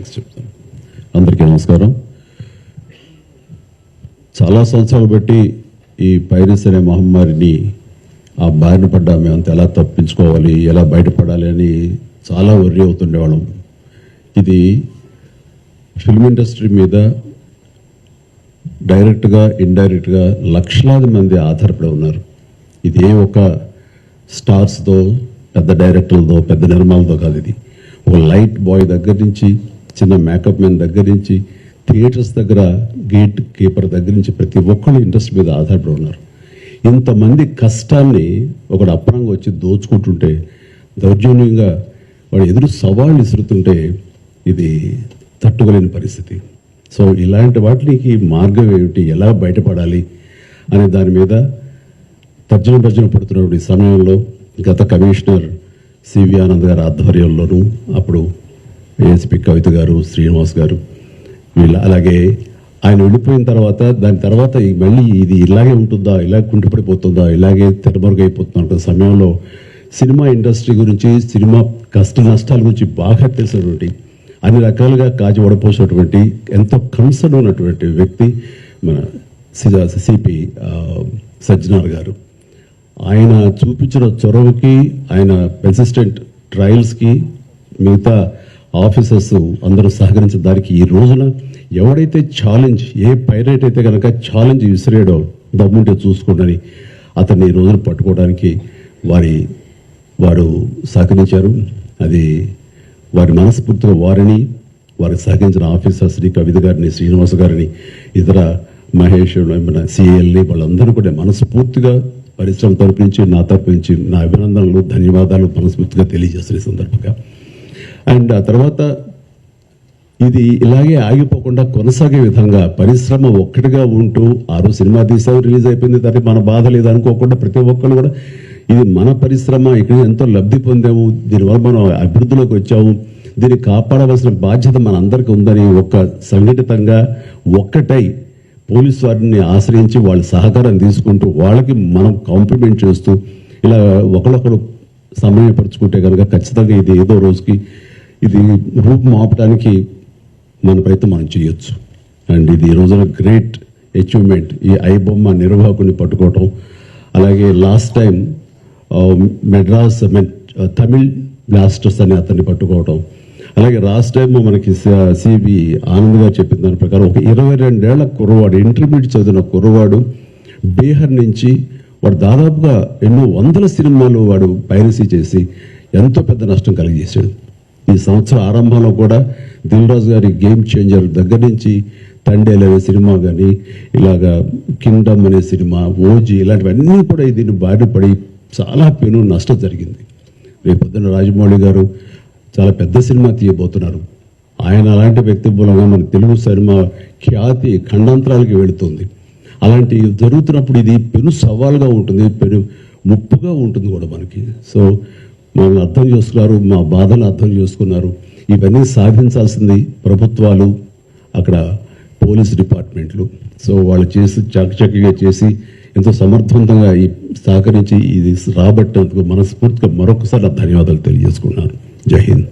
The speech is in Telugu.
థ్యాంక్స్ చెప్తాను. అందరికీ నమస్కారం. చాలా సంవత్సరాలు బట్టి ఈ పైరసీ అనే మహమ్మారిని ఆ బారిన పడ్డా మేమంతా ఎలా తప్పించుకోవాలి, ఎలా బయటపడాలి అని చాలా వర్రీ అవుతుండేవాళ్ళం. ఇది ఫిల్మ్ ఇండస్ట్రీ మీద డైరెక్ట్గా ఇండైరెక్ట్గా లక్షలాది మంది ఆధారపడి ఉన్నారు. ఇది ఏ ఒక స్టార్స్తో, పెద్ద డైరెక్టర్లతో, పెద్ద నిర్మాలతో కాదు. ఇది ఒక లైట్ బాయ్ దగ్గర నుంచి, చిన్న మేకప్ మ్యాన్ దగ్గర నుంచి, థియేటర్స్ దగ్గర గేట్ కీపర్ దగ్గర నుంచి ప్రతి ఒక్కళ్ళు ఇండస్ట్రీ మీద ఆధారపడి ఉన్నారు. ఇంతమంది కష్టాన్ని ఒకడు అప్పనంగా వచ్చి దోచుకుంటుంటే, దౌర్జన్యంగా వాడు ఎదురు సవాళ్ళు విసురుతుంటే ఇది తట్టుకోలేని పరిస్థితి. సో ఇలాంటి వాటికి మార్గం ఏమిటి, ఎలా బయటపడాలి అనే దాని మీద తర్జన పడుతున్నప్పుడు ఈ సమయంలో గత కమిషనర్ సివి ఆనంద్ గారి ఆధ్వర్యంలోనూ, అప్పుడు ఏఎస్పీ కవిత గారు, శ్రీనివాస్ గారు, వీళ్ళు, అలాగే ఆయన వెళ్ళిపోయిన తర్వాత దాని తర్వాత మళ్ళీ ఇది ఇలాగే ఉంటుందా, ఇలా కుంటుపడిపోతుందా, ఇలాగే తెరమరుగైపోతుందా అనుకున్న సమయంలో సినిమా ఇండస్ట్రీ గురించి, సినిమా కష్ట నష్టాల గురించి బాగా తెలిసినటువంటి, అన్ని రకాలుగా కాచి వడపోసినటువంటి, ఎంతో కన్సర్న్ ఉన్నటువంటి వ్యక్తి మన సిపి సజ్జనార్ గారు. ఆయన చూపించిన చొరవకి, ఆయన పెర్సిస్టెంట్ ట్రయల్స్కి మిగతా ఆఫీసర్స్ అందరూ సహకరించిన దానికి ఈ రోజున ఎవడైతే ఛాలెంజ్, ఏ పైరేట్ అయితే కనుక ఛాలెంజ్ విసిరేయడో దమ్ముంటే చూసుకోండి అతన్ని ఈ రోజున పట్టుకోవడానికి వారు సహకరించారు. అది వారి మనస్ఫూర్తిగా వారిని, వారికి సహకరించిన ఆఫీసర్స్ని, కవిత గారిని, శ్రీనివాస్ గారిని, ఇతర మహేష్, మన సిఎల్ని, వాళ్ళందరూ కూడా మనస్ఫూర్తిగా పరిశ్రమ తరపు నుంచి, నా తరపు నుంచి నా అభినందనలు, ధన్యవాదాలు మనస్ఫూర్తిగా తెలియజేస్తున్న సందర్భంగా. అండ్ ఆ తర్వాత ఇది ఇలాగే ఆగిపోకుండా కొనసాగే విధంగా పరిశ్రమ ఒక్కటిగా ఉంటూ, ఆరు సినిమా తీసావు, రిలీజ్ అయిపోయింది, దానికి మన బాధ లేదు అనుకోకుండా ప్రతి ఒక్కరు కూడా ఇది మన పరిశ్రమ, ఇక్కడ ఎంతో లబ్ధి పొందాము, దీనివల్ల మనం అభివృద్ధిలోకి వచ్చాము, దీన్ని కాపాడవలసిన బాధ్యత మన అందరికీ ఉందని ఒక సంఘటితంగా ఒక్కటై పోలీసు వారిని ఆశ్రయించి వాళ్ళ సహకారం తీసుకుంటూ, వాళ్ళకి మనం కాంప్లిమెంట్ చేస్తూ ఇలా ఒకరొకరు సమయపరుచుకుంటే కనుక ఖచ్చితంగా ఇది ఏదో రోజుకి ఇది రూపం ఆపడానికి మన ప్రయత్నం మనం చేయొచ్చు. అండ్ ఇది ఈ రోజున గ్రేట్ అచీవ్మెంట్, ఈ ఐబొమ్మ నిర్వాహకుని పట్టుకోవటం. అలాగే last time Madras Tamil blasters అని అతన్ని పట్టుకోవటం. అలాగే లాస్ట్ టైం మనకి సివి ఆనంద్ గారు చెప్పిన దాని ప్రకారం ఒక 22 ఏళ్ల కుర్రవాడు, ఇంటర్మీడియట్ చదివిన కుర్రవాడు, బీహార్ నుంచి వాడు దాదాపుగా ఎన్నో వందల సినిమాలు వాడు పైరసీ చేసి ఎంతో పెద్ద నష్టం కలిగజేశాడు. ఈ సంవత్సరం ఆరంభంలో కూడా దిల్ రాజు గారి గేమ్ చేంజర్ దగ్గర నుంచి తండేల్ అనే సినిమా కానీ, ఇలాగా కింగ్డమ్ అనే సినిమా, ఓజీ, ఇలాంటివన్నీ కూడా దీన్ని బారిపడి చాలా పెను నష్టం జరిగింది. రేపొద్దున రాజమౌళి గారు చాలా పెద్ద సినిమా తీయబోతున్నారు. ఆయన అలాంటి వ్యక్తి మూలంగా మన తెలుగు సినిమా ఖ్యాతి ఖండాంతరాలకి వెళుతుంది. అలాంటి జరుగుతున్నప్పుడు ఇది పెను సవాల్గా ఉంటుంది, పెను ముప్పుగా ఉంటుంది కూడా మనకి. సో మనల్ని అర్థం చేసుకున్నారు, మా బాధను అర్థం చేసుకున్నారు. ఇవన్నీ సాధించాల్సింది ప్రభుత్వాలు, అక్కడ పోలీస్ డిపార్ట్మెంట్లు. సో వాళ్ళు చేసి చక్కగా చేసి ఎంతో సమర్థవంతంగా ఈ సహకరించి ఇది రాబట్టినందుకు మనస్ఫూర్తిగా మరొకసారి ధన్యవాదాలు తెలియజేసుకున్నాను. జై హింద్.